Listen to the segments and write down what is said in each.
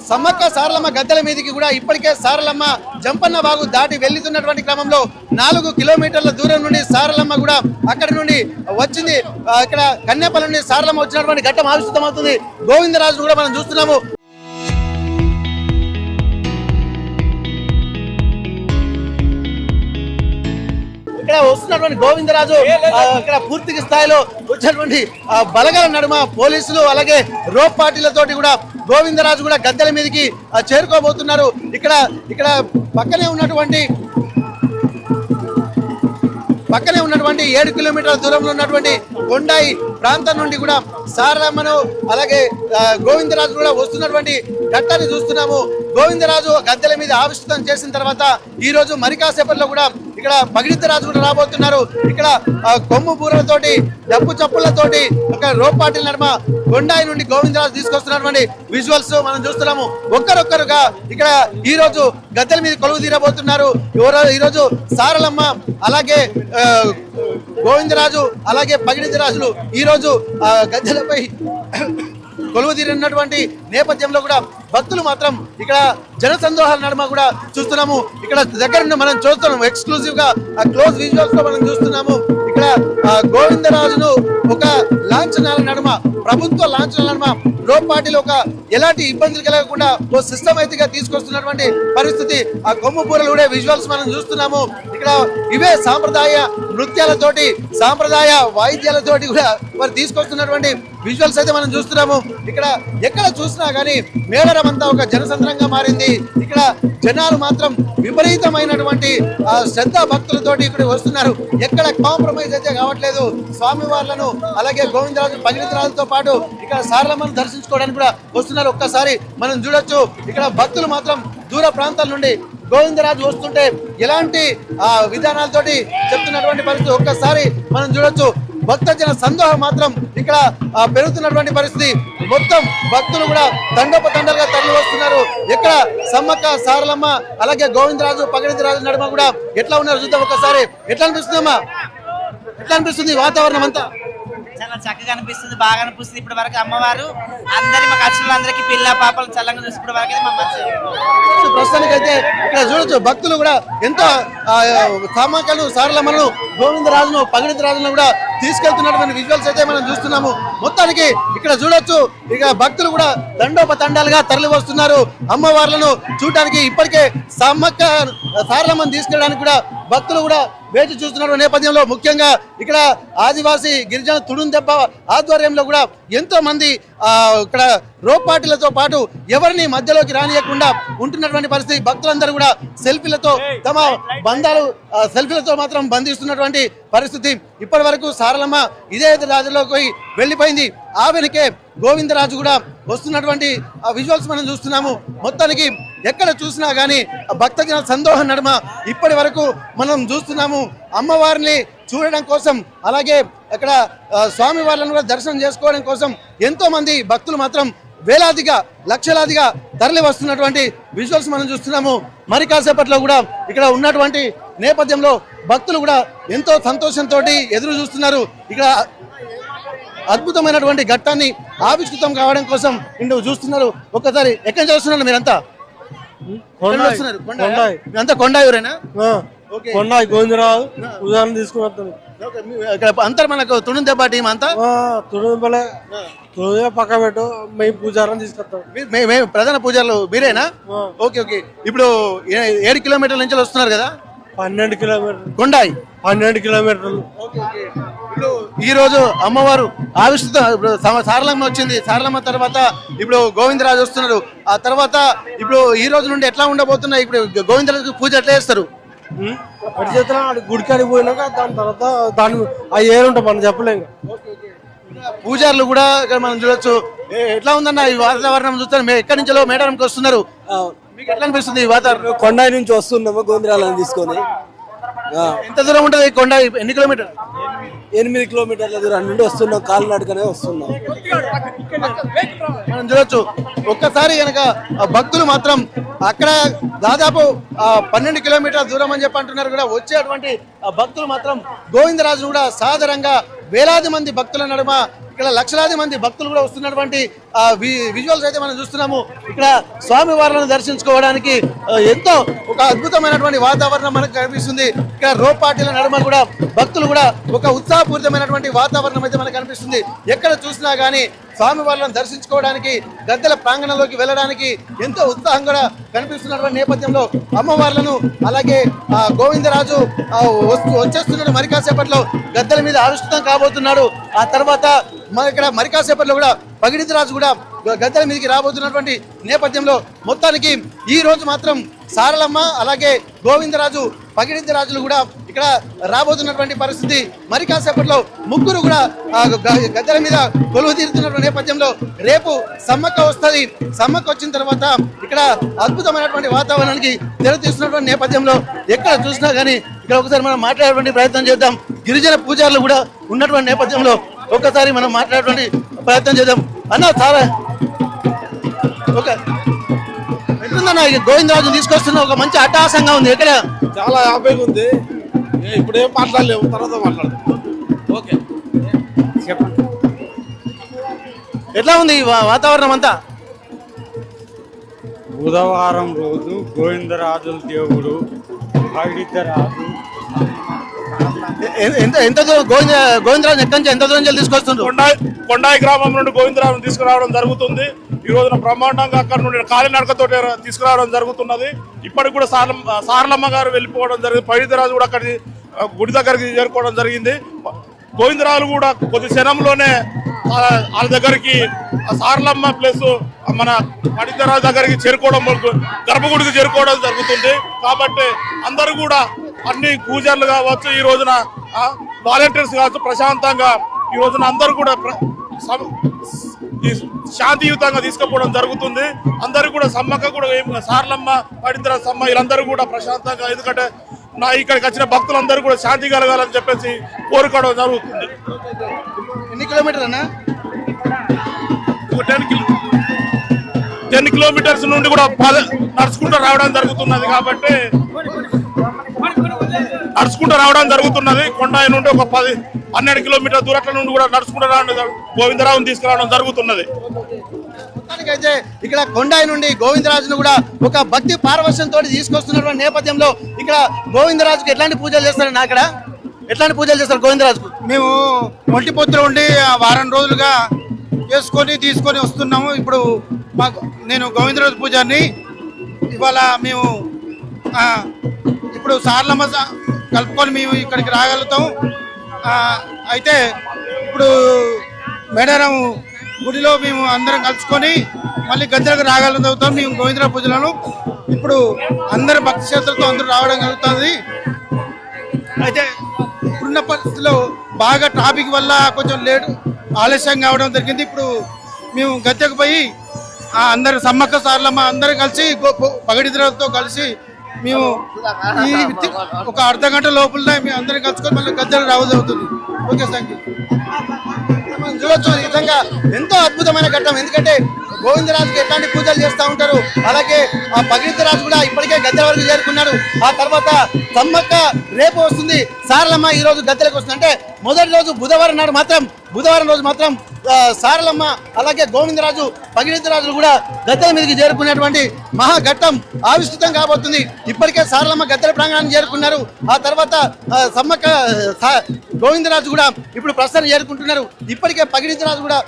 సమ్మక్క సారలమ్మ గద్దెల మీదకి కూడా ఇప్పటికే సారలమ్మ జంపన్న వాగు దాటి వెళ్తున్నటువంటి క్రమంలో 4 కిలోమీటర్ల దూరం నుండి సారలమ్మ కూడా అక్కడి నుండి వచ్చింది. ఇక్కడ కన్యాపల్లి నుండి సారలమ్మ వచ్చినటువంటి ఘట్టం ఆవిష్కృతమవుతుంది. గోవిందరాజు కూడా మనం చూస్తున్నాము. ఇక్కడ వస్తున్నటువంటి గోవిందరాజు ఇక్కడ పూర్తి స్థాయిలో వచ్చినటువంటి బలగల నడుమ పోలీసులు అలాగే రోప్ పార్టీలతోటి కూడా గోవిందరాజు కూడా గద్దెల మీదకి చేరుకోబోతున్నారు. ఇక్కడ పక్కనే ఉన్నటువంటి 7 కిలోమీటర్ల దూరంలో ఉన్నటువంటి కొండాయి ప్రాంతం నుండి కూడా సారలమ్మను అలాగే గోవిందరాజు కూడా వస్తున్నటువంటి ఘట్టాన్ని చూస్తున్నాము. గోవిందరాజు గద్దెల మీద ఆవిష్కృతం చేసిన తర్వాత ఈ రోజు మరి కాసేపట్లో కూడా ఇక్కడ పగిడిద్దరాజు కూడా రాబోతున్నారు. ఇక్కడ కొమ్ము బూరలతోటి డప్పు చప్పులతోటి ఒక రోపాటిల నడుమ కొండాయి నుండి గోవిందరాజు తీసుకొస్తున్నటువంటి విజువల్స్ మనం చూస్తున్నాము. ఒక్కరొక్కరుగా ఇక్కడ ఈ రోజు గద్దెల మీద కొలువు తీరబోతున్నారు. ఈ రోజు సారలమ్మ అలాగే గోవిందరాజు అలాగే పగిడిద్దరాజులు ఈ రోజు గద్దెలపై కొలువు తీరినటువంటి నేపథ్యంలో కూడా భక్తులు మాత్రం ఇక్కడ జనసందోహాల నడుమ కూడా చూస్తున్నాము. ఇక్కడ దగ్గర నుండి మనం చూస్తున్నాము ఎక్స్క్లూజివ్ గా క్లోజ్ విజువల్స్ లో మనం చూస్తున్నాము. ఇక్కడ గోవిందరాజును ఒక లాంఛనాల నడుమ ప్రభుత్వ లాంఛనాల నడుమ రోప్ పార్టీలు ఒక ఎలాంటి ఇబ్బందులు కలగకుండా ఓ సిస్టమేటిక్ గా తీసుకొస్తున్నటువంటి పరిస్థితి ఆ కొమ్ము బూరలు కూడా విజువల్స్ మనం చూస్తున్నాము. ఇక్కడ ఇవే సాంప్రదాయ నృత్యాలతోటి సాంప్రదాయ వాయిద్యాలతోటి కూడా వారు తీసుకొస్తున్నటువంటి విజువల్స్ అయితే మనం చూస్తున్నాము. ఇక్కడ ఎక్కడ చూసినా కానీ మేళరం అంతా ఒక జనసంద్రంగా మారింది. ఇక్కడ జనాలు మాత్రం విపరీతమైనటువంటి శ్రద్ధా భక్తులతోటి ఇక్కడ వస్తున్నారు. ఎక్కడ కాంప్రమైజ్ అయితే కావట్లేదు. స్వామి వార్లను అలాగే గోవిందరాజు పగిడిద్దరాజుతో పాటు ఇక్కడ సారలమ్మను దర్శించుకోవడానికి కూడా వస్తున్నారు. ఒక్కసారి మనం చూడొచ్చు ఇక్కడ భక్తులు మాత్రం దూర ప్రాంతాల నుండి గోవిందరాజు వస్తుంటే ఎలాంటి విధానాలతోటి చెప్తున్నటువంటి పరిస్థితి ఒక్కసారి మనం చూడొచ్చు. భక్తజన సందోహం మాత్రం ఇక్కడ పెరుగుతున్నటువంటి పరిస్థితి. మొత్తం భక్తులు కూడా తండోపతండాలుగా తరలి వస్తున్నారు. ఎక్కడ సమ్మక్క సారలమ్మ అలాగే గోవిందరాజు పగిడిద్దరాజు నడుమ కూడా ఎట్లా ఉన్నారు చూద్దాం ఒక్కసారి. ఎట్లా అనిపిస్తుందమ్మా? ఎట్లా అనిపిస్తుంది వాతావరణం అంతా? చాలా చక్కగా అనిపిస్తుంది, బాగా అనిపిస్తుంది. ఇప్పటి వరకు అమ్మవారు అందరి మా కష్టలందరికీ పిల్ల పాపలు చల్లంగా చూసి ఇప్పటి వరకు ప్రస్తుతానికి అయితే ఇక్కడ చూడొచ్చు భక్తులు కూడా ఎంతో సమ్మక్కను సారలమ్మను గోవిందరాజును పగిడిద్దరాజును కూడా తీసుకెళ్తున్నటువంటి విజువల్స్ అయితే మనం చూస్తున్నాము. మొత్తానికి ఇక్కడ చూడొచ్చు ఇక భక్తులు కూడా తండోపతండాలుగా తరలి వస్తున్నారు. అమ్మవార్లను చూడటానికి ఇప్పటికే సమ్మక్క సారలమ్మను తీసుకెళ్ళడానికి కూడా భక్తులు కూడా వేచి చూస్తున్న నేపథ్యంలో ముఖ్యంగా ఇక్కడ ఆదివాసీ గిరిజన తుడుందెబ్బ ఆధ్వర్యంలో కూడా ఎంతో మంది ఇక్కడ రోప్ పార్టీలతో పాటు ఎవరిని మధ్యలోకి రానియకుండా ఉంటున్నటువంటి పరిస్థితి. భక్తులందరూ కూడా సెల్ఫీలతో తమ బంధాలు సెల్ఫీలతో మాత్రం బంధిస్తున్నటువంటి పరిస్థితి. ఇప్పటి వరకు సారలమ్మ ఇదే రాజులోకి వెళ్ళిపోయింది. ఆ వెనుకే గోవిందరాజు కూడా వస్తున్నటువంటి విజువల్స్ మనం చూస్తున్నాము. మొత్తానికి ఎక్కడ చూసినా కానీ భక్తజన సందోహం నడుమ ఇప్పటి వరకు మనం చూస్తున్నాము. అమ్మవారిని చూడడం కోసం అలాగే అక్కడ స్వామి వారిని కూడా దర్శనం చేసుకోవడం కోసం ఎంతో మంది భక్తులు మాత్రం వేలాదిగా లక్షలాదిగా తరలి వస్తున్నటువంటి విజువల్స్ మనం చూస్తున్నాము. మరి కాసేపట్లో కూడా ఇక్కడ ఉన్నటువంటి నేపథ్యంలో భక్తులు కూడా ఎంతో సంతోషంతో ఎదురు చూస్తున్నారు. ఇక్కడ అద్భుతమైనటువంటి ఘట్టాన్ని ఆవిష్కృతం కావడం కోసం ఇందులో చూస్తున్నారు. ఒక్కసారి ఎక్కడ చూస్తున్నారు మీరంతా? అంతా కొండాయూరేనా? కొండాయి గోవిందరాజు ఉదాహరణ తీసుకుని అంతా మనకు తుడుందెబ్బ టీం అంతా తుడుంబలే పక్క పెట్టు మేము పూజారం తీసుకొస్తాం. ప్రధాన పూజారులు మీరేనా? Okay okay. ఇప్పుడు 7 కిలోమీటర్ల నుంచి వస్తున్నారు కదా? 12 కిలోమీటర్లు కొండాయి 12 కిలోమీటర్లు. ఇప్పుడు ఈ రోజు అమ్మవారు ఆవిష్కృత సారలమ్మ వచ్చింది. సారలమ్మ తర్వాత ఇప్పుడు గోవిందరాజు వస్తున్నారు. ఆ తర్వాత ఇప్పుడు ఈ రోజు నుండి ఎట్లా ఉండబోతున్నాయి? ఇప్పుడు గోవిందరాజు పూజ ఎట్లా చేస్తారు? గుడికాడికి పోయినాక దాని తర్వాత దాని అవి ఏరుంటాం మనం చెప్పలేము. పూజారులు కూడా ఇక్కడ మనం చూడొచ్చు. ఎట్లా ఉందన్న ఈ వాతావరణం చూస్తారు? ఎక్కడి నుంచో మేడారంకి వస్తున్నారు. మీకు ఎట్లా అనిపిస్తుంది ఈ వాతావరణం? కొండాయి నుంచి వస్తున్నాము గోవిందరాజుని తీసుకొని. ఎంత దూరం ఉంటుంది కొండ? ఎన్ని కిలోమీటర్? 8 కిలోమీటర్ల దూరం నుండి వస్తున్నాం. కాలినడకనే వస్తున్నాం. మనం చూడొచ్చు. ఒక్కసారి కనుక భక్తులు మాత్రం అక్కడ దాదాపు 12 కిలోమీటర్ల దూరం అని చెప్పి అంటున్నారు కూడా. వచ్చేటువంటి భక్తులు మాత్రం గోవిందరాజు కూడా సాధారణంగా వేలాది మంది భక్తుల నడుమ ఇక్కడ ఇక్కడ లక్షలాది మంది భక్తులు కూడా వస్తున్నటువంటి విజువల్స్ అయితే మనం చూస్తున్నాము. ఇక్కడ స్వామి వారిని దర్శించుకోవడానికి ఎంతో ఒక అద్భుతమైనటువంటి వాతావరణం మనకు కనిపిస్తుంది. ఇక్కడ రోపాటిల నడుమ కూడా భక్తులు కూడా ఒక ఉత్సాహపూరితమైనటువంటి వాతావరణం అయితే మనకు కనిపిస్తుంది. ఎక్కడ చూసినా కానీ స్వామి వారిని దర్శించుకోవడానికి గద్దెల ప్రాంగణంలోకి వెళ్ళడానికి ఎంతో ఉత్సాహం కూడా కనిపిస్తున్నటువంటి నేపథ్యంలో అమ్మవార్లను అలాగే గోవిందరాజు వచ్చేస్తున్నాడు. మరి కాసేపట్లో గద్దెల మీద ఆవిష్కృతం కాబోతున్నాడు. ఆ తర్వాత ఇక్కడ మరి కాసేపట్లో కూడా పగిడిత రాజు కూడా గద్దెల మీదకి రాబోతున్నటువంటి నేపథ్యంలో మొత్తానికి ఈ రోజు మాత్రం సారలమ్మ అలాగే గోవిందరాజు పగిడిత రాజులు కూడా ఇక్కడ రాబోతున్నటువంటి పరిస్థితి. మరి కాసేపట్లో ముగ్గురు కూడా గద్దెల మీద కొలువు తీరుతున్నటువంటి నేపథ్యంలో రేపు సమ్మక్క వస్తుంది. సమ్మక్క వచ్చిన తర్వాత ఇక్కడ అద్భుతమైనటువంటి వాతావరణానికి తెరతీస్తున్నటువంటి నేపథ్యంలో ఎక్కడ చూసినా కానీ ఇక్కడ ఒకసారి మనం మాట్లాడేటువంటి ప్రయత్నం చేద్దాం. గిరిజన పూజారులు కూడా ఉన్నటువంటి నేపథ్యంలో ఒక్కసారి మనం మాట్లాడేటువంటి ప్రయత్నం చేద్దాం. అన్న చాలా ఒక ఎట్లుందన్న గోవిందరాజు తీసుకొస్తున్న ఒక మంచి అట్టహాసంగా ఉంది. ఎక్కడ చాలా హ్యాపీగా ఉంది. ఇప్పుడు ఏం మాట్లాడలేము, తర్వాత మాట్లాడదాం. ఓకే చెప్పండి. ఎట్లా ఉంది వాతావరణం అంతా? బుధవారం రోజు గోవిందరాజుల దేవుడు పగిడితరాజు ఎంత దూరం గోవిందరాజు ఎక్కడి నుంచి ఎంత దూరం తీసుకొస్తుండ్రు? కొండాయి గ్రామం నుండి గోవిందరాజును తీసుకురావడం జరుగుతుంది. ఈ రోజున బ్రహ్మాండంగా అక్కడ నుండి కాలినడకతో తీసుకురావడం జరుగుతున్నది. ఇప్పటికి కూడా సారలమ్మ గారు వెళ్ళిపోవడం జరిగింది. పగిడితరాజు కూడా అక్కడికి గుడి దగ్గరికి చేరుకోవడం జరిగింది. గోవిందరాజులు కూడా కొద్ది క్షణంలోనే వాళ్ళ దగ్గరికి సారలమ్మ ప్లస్ మన పగిడితరాజు దగ్గరికి చేరుకోవడం, గర్భగుడికి చేరుకోవడం జరుగుతుంది. కాబట్టి అందరూ కూడా అన్ని పూజలు కావచ్చు, ఈ రోజున వాలంటీర్స్ కావచ్చు, ప్రశాంతంగా ఈ రోజున అందరూ కూడా శాంతియుతంగా తీసుకుపోవడం జరుగుతుంది. అందరూ కూడా సమ్మక్క కూడా సారలమ్మ పగిడితరాజు సమ్మ వీళ్ళందరూ కూడా ప్రశాంతంగా, ఎందుకంటే ఇక్కడికి వచ్చిన భక్తులందరూ కూడా శాంతి కలగాలని చెప్పేసి కోరుకోవడం జరుగుతుంది. ఎన్ని కిలోమీటర్ అన్న? 10 కిలోమీటర్స్ నుండి కూడా నడుచుకుంటూ రావడం జరుగుతున్నది. కాబట్టి నడుచుకుంటూ రావడం జరుగుతున్నది. కొండాయి నుండి ఒక 12 కిలోమీటర్ల దూరం నుండి కూడా నడుచుకుంటూ రావడం గోవిందరాజును తీసుకురావడం జరుగుతున్నది. అయితే ఇక్కడ కొండాయి నుండి గోవిందరాజును కూడా ఒక భక్తి పారవశ్యంతో తీసుకొస్తున్నటువంటి నేపథ్యంలో ఇక్కడ గోవిందరాజుకి ఎట్లాంటి పూజలు చేస్తారన్న? అక్కడ ఎట్లాంటి పూజలు చేస్తారు గోవిందరాజుకు? మేము ఒంటిపొత్తులు ఉండి వారం రోజులుగా చేసుకొని తీసుకొని వస్తున్నాము. ఇప్పుడు నేను గోవిందరాజు పూజారిని. ఇవాళ మేము ఇప్పుడు సారలమ్మ కలుపుకొని మేము ఇక్కడికి రాగలుగుతాం. అయితే ఇప్పుడు మేడారం గుడిలో మేము అందరం కలుసుకొని మళ్ళీ గద్దెలకు రాగలుగుతాం. మేము గోవిందరాజు పూజలను ఇప్పుడు అందరు భక్తి క్షేత్రంతో అందరూ రావడం జరుగుతుంది. అయితే ఇప్పుడున్న పరిస్థితుల్లో బాగా ట్రాఫిక్ వల్ల కొంచెం ఆలస్యం కావడం జరిగింది. ఇప్పుడు మేము గద్దెకు పోయి అందరు సమ్మక్క సారలమ్మ అందరూ కలిసి పగిడితరాజుతో కలిసి మేము ఒక అర్ధ గంట లోపల మేము అందరం కలుసుకొని మళ్ళీ గద్దెలు రావడం జరుగుతుంది. Okay, thank you. మనం చూడొచ్చు ఈ విధంగా ఎంతో అద్భుతమైన ఘట్టం. ఎందుకంటే గోవిందరాజుకి ఎట్లాంటి పూజలు చేస్తూ ఉంటారు, అలాగే ఆ పగిడితరాజు కూడా ఇప్పటికే గద్దెల వరకు చేరుకున్నాడు. ఆ తర్వాత సమ్మక్క రేపు వస్తుంది, సారలమ్మ ఈ రోజు గద్దెలకు వస్తుంది. అంటే మొదటి రోజు బుధవారం రోజు మాత్రం సారలమ్మ అలాగే గోవిందరాజు పగిడితరాజులు కూడా గద్దెల మీదకి చేరుకునేటువంటి మహాఘట్టం ఆవిష్కృతం కాబోతుంది. ఇప్పటికే సారలమ్మ గద్దెల ప్రాంగణానికి చేరుకున్నారు. ఆ తర్వాత సమ్మక్క గోవిందరాజు కూడా ఇప్పుడు ప్రస్తుతం చేరుకుంటున్నారు. ఇప్పటికే పగిడితరాజు కూడా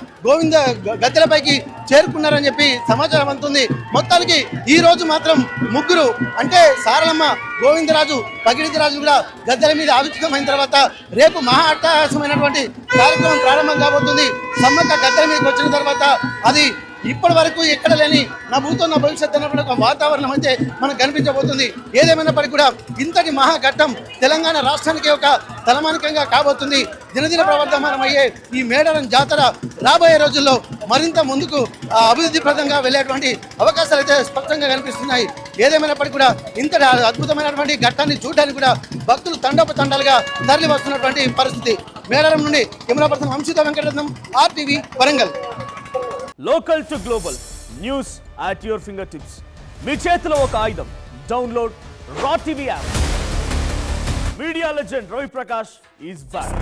గద్దెలపైకి చేరుకున్నారని చెప్పి సమాచారం అందుతుంది. మొత్తానికి ఈ రోజు మాత్రం ముగ్గురు అంటే సారలమ్మ, గోవిందరాజు, పగిడితరాజు కూడా గద్దెల మీద ఆవిష్కృతమైన తర్వాత రేపు మహా అట్టహాసమైనటువంటి కార్యక్రమం ప్రారంభం కాబోతుంది. సమ్మక్క గద్దెల మీదకి వచ్చిన తర్వాత అది ఇప్పటి వరకు ఎక్కడ లేని నా భూతో నా భవిష్యత్ అన్నటువంటి ఒక వాతావరణం అయితే మనకు కనిపించబోతుంది. ఏదేమైనప్పటికీ కూడా ఇంతటి మహాఘట్టం తెలంగాణ రాష్ట్రానికి ఒక తలమానికంగా కాబోతుంది. దినదిన ప్రవర్ధమానమయ్యే ఈ మేడారం జాతర రాబోయే రోజుల్లో మరింత ముందుకు అభివృద్ధి ప్రదంగా వెళ్ళేటువంటి అవకాశాలు అయితే స్పష్టంగా కనిపిస్తున్నాయి. ఏదేమైనప్పటికీ కూడా ఇంతటి అద్భుతమైనటువంటి ఘట్టాన్ని చూడడానికి కూడా భక్తులు తండోపతండాలుగా తరలి వస్తున్నటువంటి పరిస్థితి. మేడారం నుండి camera Vamshitha Venkataratnam, RTV Warangal. Local to global news at your fingertips. మీ చేతిలో ఒక ఆయుధం. Download raw TV app. Media legend Ravi Prakash is back.